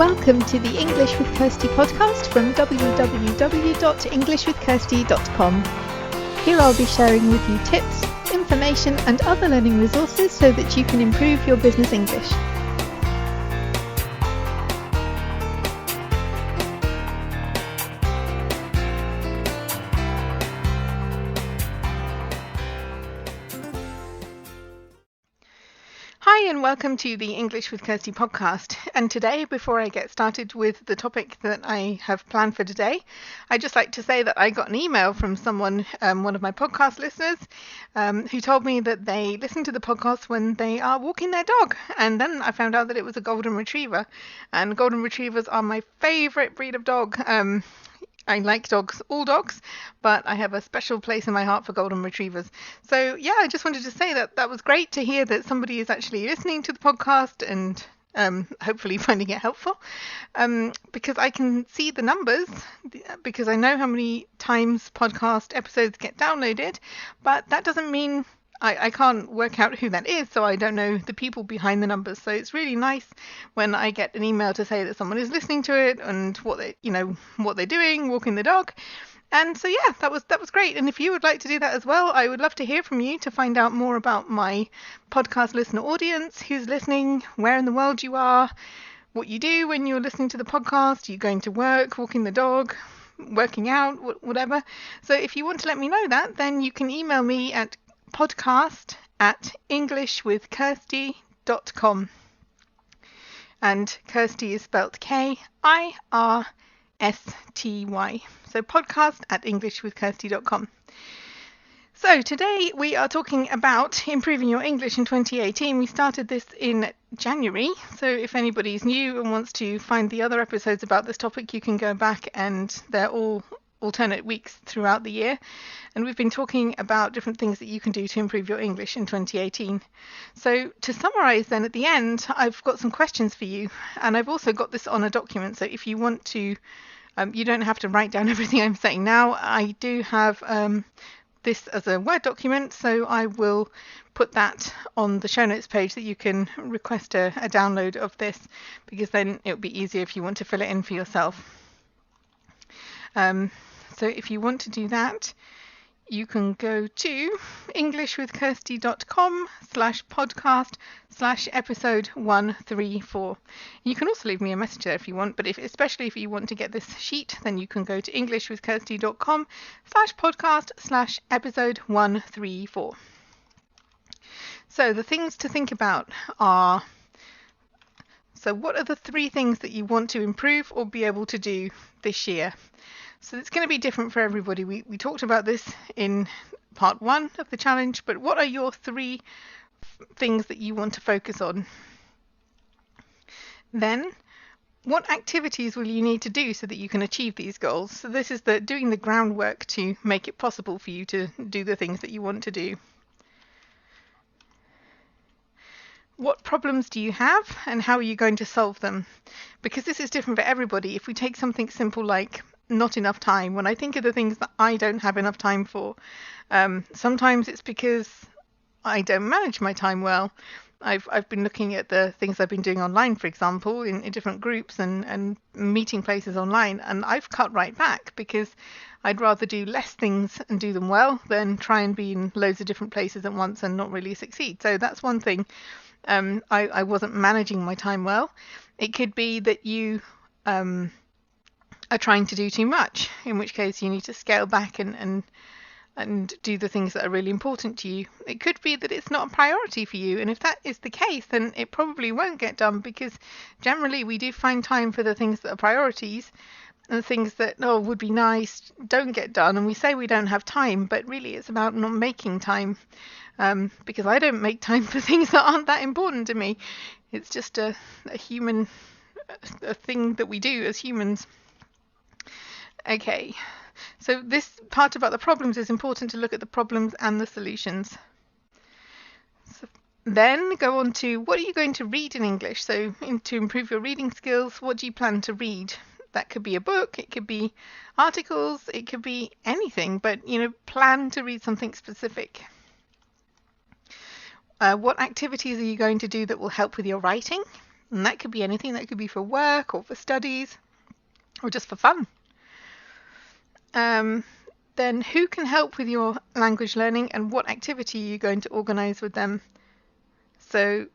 Welcome to the English with Kirsty podcast from www.englishwithkirsty.com. Here I'll be sharing with you tips, information and other learning resources so that you can improve your business English. Hi and welcome to the English with Kirsty podcast. And today, before I get started with the topic that I have planned for today, I'd just like to say that I got an email from someone, one of my podcast listeners, who told me that they listen to the podcast when they are walking their dog. And then I found out that it was a golden retriever. And golden retrievers are my favorite breed of dog. I like dogs, all dogs, but I have a special place in my heart for golden retrievers. So yeah, I just wanted to say that was great to hear that somebody is actually listening to the podcast and hopefully finding it helpful, because I can see the numbers, because I know how many times podcast episodes get downloaded, but that doesn't mean I can't work out who that is, so I don't know the people behind the numbers. So it's really nice when I get an email to say that someone is listening to it and what they're doing, walking the dog. And so yeah, that was great. And if you would like to do that as well, I would love to hear from you to find out more about my podcast listener audience, who's listening, where in the world you are, what you do when you're listening to the podcast, are you going to work, walking the dog, working out, whatever. So if you want to let me know that, then you can email me at podcast@englishwithkirsty.com, and Kirsty is spelt Kirsty, so podcast@englishwithkirsty.com. So today we are talking about improving your English in 2018. We started this in January, so if anybody's new and wants to find the other episodes about this topic, you can go back, and they're all alternate weeks throughout the year, and we've been talking about different things that you can do to improve your English in 2018. So to summarize then at the end, I've got some questions for you, and I've also got this on a document, so if you want to, you don't have to write down everything I'm saying now. I do have this as a Word document, so I will put that on the show notes page that you can request a download of this, because then it'll be easier if you want to fill it in for yourself. So if you want to do that, you can go to englishwithkirsty.com/podcast/episode 134. You can also leave me a message there if you want, but especially if you want to get this sheet, then you can go to englishwithkirsty.com/podcast/episode 134. So the things to think about are, so what are the 3 things that you want to improve or be able to do this year? So it's going to be different for everybody. We talked about this in part 1 of the challenge, but what are your 3 things that you want to focus on? Then, what activities will you need to do so that you can achieve these goals? So this is doing the groundwork to make it possible for you to do the things that you want to do. What problems do you have, and how are you going to solve them? Because this is different for everybody. If we take something simple like not enough time, when I think of the things that I don't have enough time for, sometimes it's because I don't manage my time well. I've been looking at the things I've been doing online, for example, in different groups and meeting places online, and I've cut right back because I'd rather do less things and do them well than try and be in loads of different places at once and not really succeed. So that's one thing. I wasn't managing my time well. It could be that you are trying to do too much, in which case you need to scale back and do the things that are really important to you. It could be that it's not a priority for you, and if that is the case, then it probably won't get done, because generally we do find time for the things that are priorities, and the things that would be nice don't get done, and we say we don't have time, but really it's about not making time, because I don't make time for things that aren't that important to me. It's just a human thing that we do as humans. Okay, so this part about the problems is important to look at the problems and the solutions. So then go on to, what are you going to read in English? So to improve your reading skills, what do you plan to read? That could be a book, it could be articles, it could be anything, but plan to read something specific. What activities are you going to do that will help with your writing? And that could be anything. That could be for work or for studies or just for fun. Then who can help with your language learning and what activity are you going to organise with them? So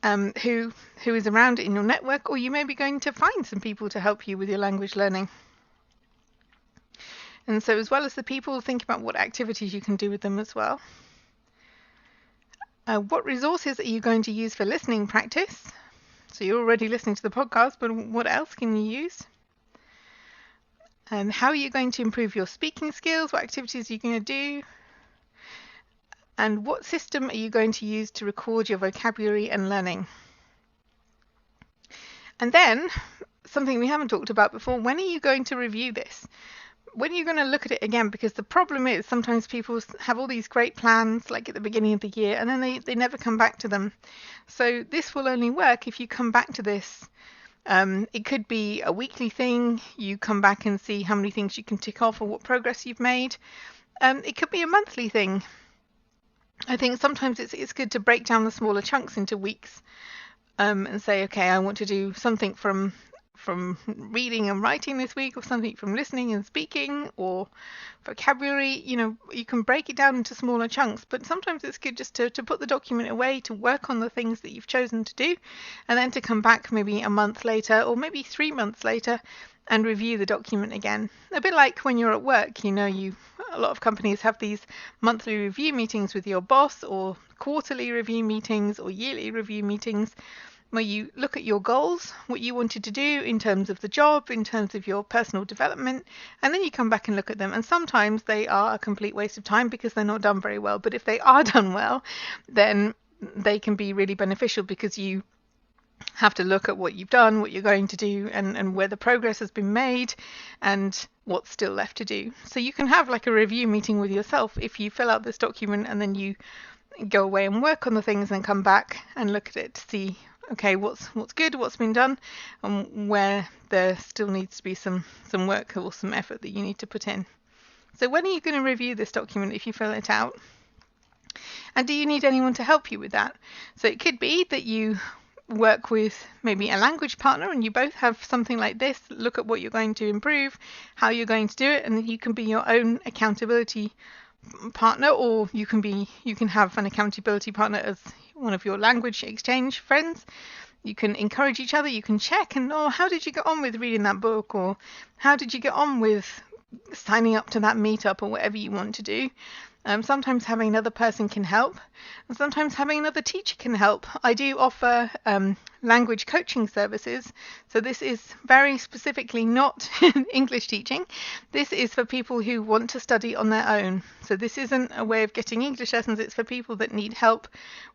who is around in your network, or you may be going to find some people to help you with your language learning. And so as well as the people, think about what activities you can do with them as well. What resources are you going to use for listening practice? So you're already listening to the podcast, but what else can you use? And how are you going to improve your speaking skills? What activities are you going to do? And what system are you going to use to record your vocabulary and learning? And then, something we haven't talked about before, when are you going to review this? When are you going to look at it again? Because the problem is sometimes people have all these great plans like at the beginning of the year and then they never come back to them. So this will only work if you come back to this. It could be a weekly thing. You come back and see how many things you can tick off or what progress you've made. It could be a monthly thing. I think sometimes it's good to break down the smaller chunks into weeks and say, okay, I want to do something from reading and writing this week, or something from listening and speaking, or vocabulary. You can break it down into smaller chunks, but sometimes it's good just to put the document away, to work on the things that you've chosen to do, and then to come back maybe a month later or maybe 3 months later and review the document again. A bit like when you're at work, a lot of companies have these monthly review meetings with your boss, or quarterly review meetings, or yearly review meetings, where you look at your goals, what you wanted to do in terms of the job, in terms of your personal development, and then you come back and look at them. And sometimes they are a complete waste of time because they're not done very well. But if they are done well, then they can be really beneficial, because you have to look at what you've done, what you're going to do, and where the progress has been made and what's still left to do. So you can have like a review meeting with yourself if you fill out this document and then you go away and work on the things and come back and look at it to see, okay, what's good, what's been done, and where there still needs to be some work or some effort that you need to put in. So when are you going to review this document if you fill it out? And do you need anyone to help you with that? So it could be that you work with maybe a language partner and you both have something like this, look at what you're going to improve, how you're going to do it, and you can be your own accountability partner, or you can have an accountability partner as one of your language exchange friends. You can encourage each other, you can check and, how did you get on with reading that book, or how did you get on with signing up to that meetup, or whatever you want to do. Sometimes having another person can help, and sometimes having another teacher can help. I do offer language coaching services, so this is very specifically not English teaching. This is for people who want to study on their own. So this isn't a way of getting English lessons, it's for people that need help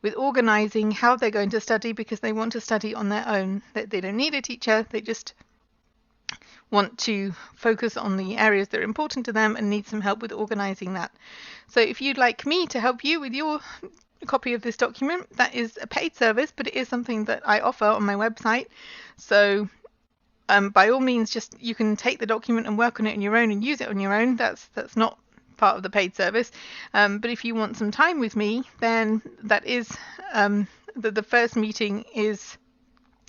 with organising how they're going to study because they want to study on their own. They don't need a teacher, they just want to focus on the areas that are important to them and need some help with organising that. So if you'd like me to help you with your copy of this document, that is a paid service, but it is something that I offer on my website. So by all means, you can take the document and work on it on your own and use it on your own. That's not part of the paid service. But if you want some time with me, then that is the first meeting is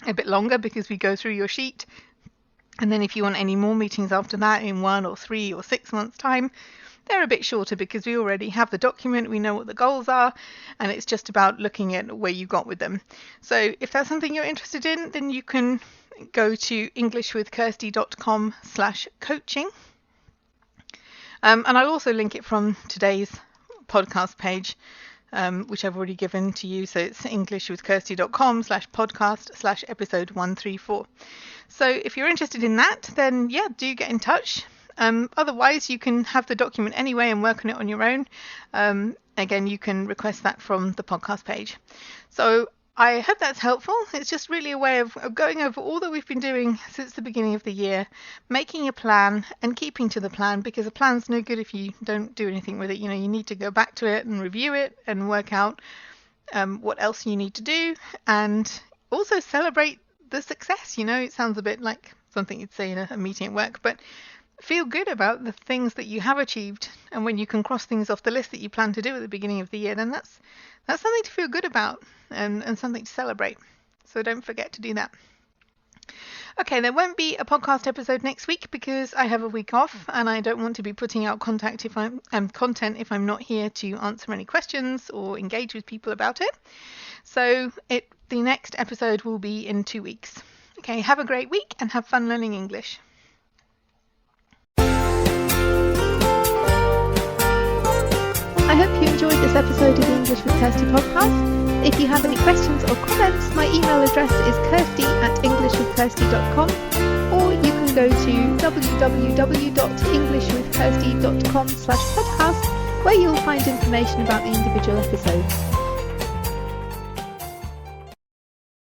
a bit longer because we go through your sheet. And then if you want any more meetings after that in 1 or 3 or 6 months' time, they're a bit shorter because we already have the document, we know what the goals are, and it's just about looking at where you got with them. So if that's something you're interested in, then you can go to englishwithkirsty.com/coaching. And I'll also link it from today's podcast page, which I've already given to you. So it's englishwithkirsty.com/podcast/episode 134. So if you're interested in that, then do get in touch. Otherwise, you can have the document anyway and work on it on your own. Again, you can request that from the podcast page. So I hope that's helpful. It's just really a way of going over all that we've been doing since the beginning of the year, making a plan and keeping to the plan, because a plan's no good if you don't do anything with it. You need to go back to it and review it and work out what else you need to do, and also celebrate the success. It sounds a bit like something you'd say in a meeting at work, but feel good about the things that you have achieved, and when you can cross things off the list that you plan to do at the beginning of the year, then that's something to feel good about and something to celebrate. So don't forget to do that. Okay, there won't be a podcast episode next week because I have a week off and I don't want to be putting out content if I'm not here to answer any questions or engage with people about it. So the next episode will be in 2 weeks. Okay, have a great week and have fun learning English. I hope you enjoyed this episode of the English with Kirsty podcast. If you have any questions or comments, my email address is kirsty@englishwithkirsty.com, or you can go to www.englishwithkirsty.com/podcast, where you'll find information about the individual episodes.